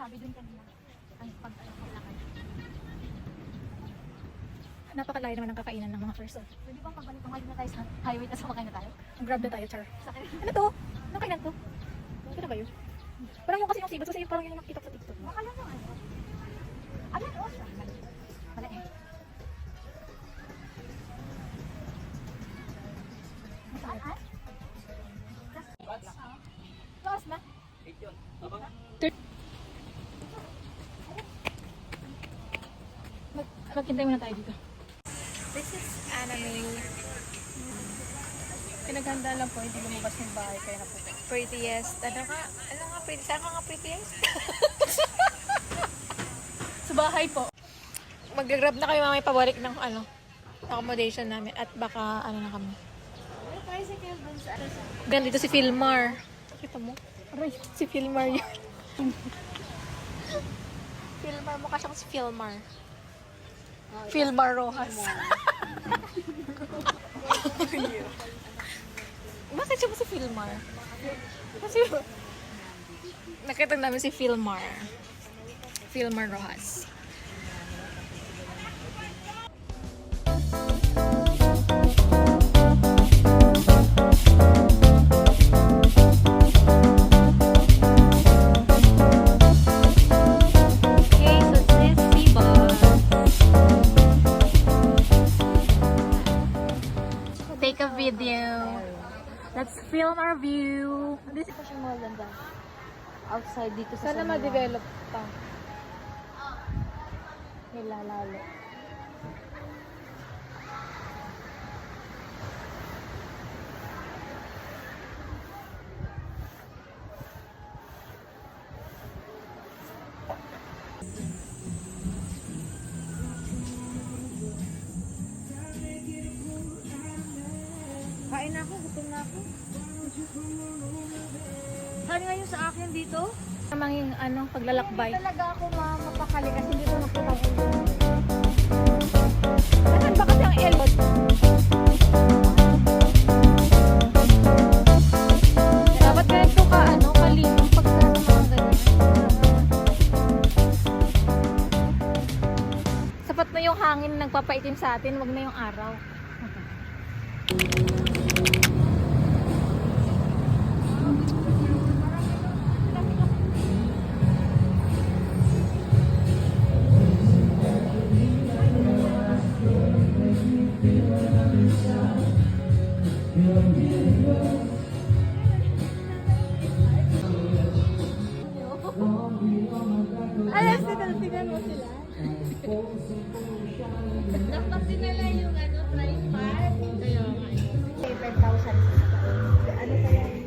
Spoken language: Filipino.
sabi dun kanina. Ang paglakad. Napakalayo naman ang kakainan ng mga person. Pwede bang pagbalik ng na tayo sa highway na sumakay na tayo? Grab na tayo, char. Sakay. Ano to? Anong kainan to? Ano ba yun? Parang yung kasi yung sibot kasi parang yun yung nakita ko sa TikTok. Baka lang yung ano. Ayan, oh. Mali eh. Saan? Close na? Maghintay muna tayo dito. This is anime. Pinaghanda lang po, hindi lumabas yung bahay kaya na po. Prettiest. Ano nga, pretty? Saan ka nga prettiest? Sa bahay po. Mag-grab na kayo mamaya pabalik ng accommodation namin at baka na kami. May tricycle dun sa ano sa... Ganito si Filmar. Kita mo? Aray, si Filmar yun. Filmar, mukha siyang si Filmar. Filmar Rojas. Bakit siya ba si Filmar? Kasi nakita namin si Filmar. Filmar Rojas. Take a video. Let's film our view. This is Kasi mo ganda. Outside dito sa Sana ma-develop pa. Nilalalo. Kain na ako, gutom na ako. Saan nga yung sa akin dito? namang yung paglalakbay. Hindi talaga ako mapakali kasi hindi ko nakita ko yun. Saan ba kasi ang elot? Dapat ganito ka, kalino pagka mga ganyan. Sapat na yung hangin na nagpapaitim sa atin, wag na yung araw. Alas, tignan mo sila. Dapat dinala yung tripod. Kaya nga. 7,000. Ano kaya?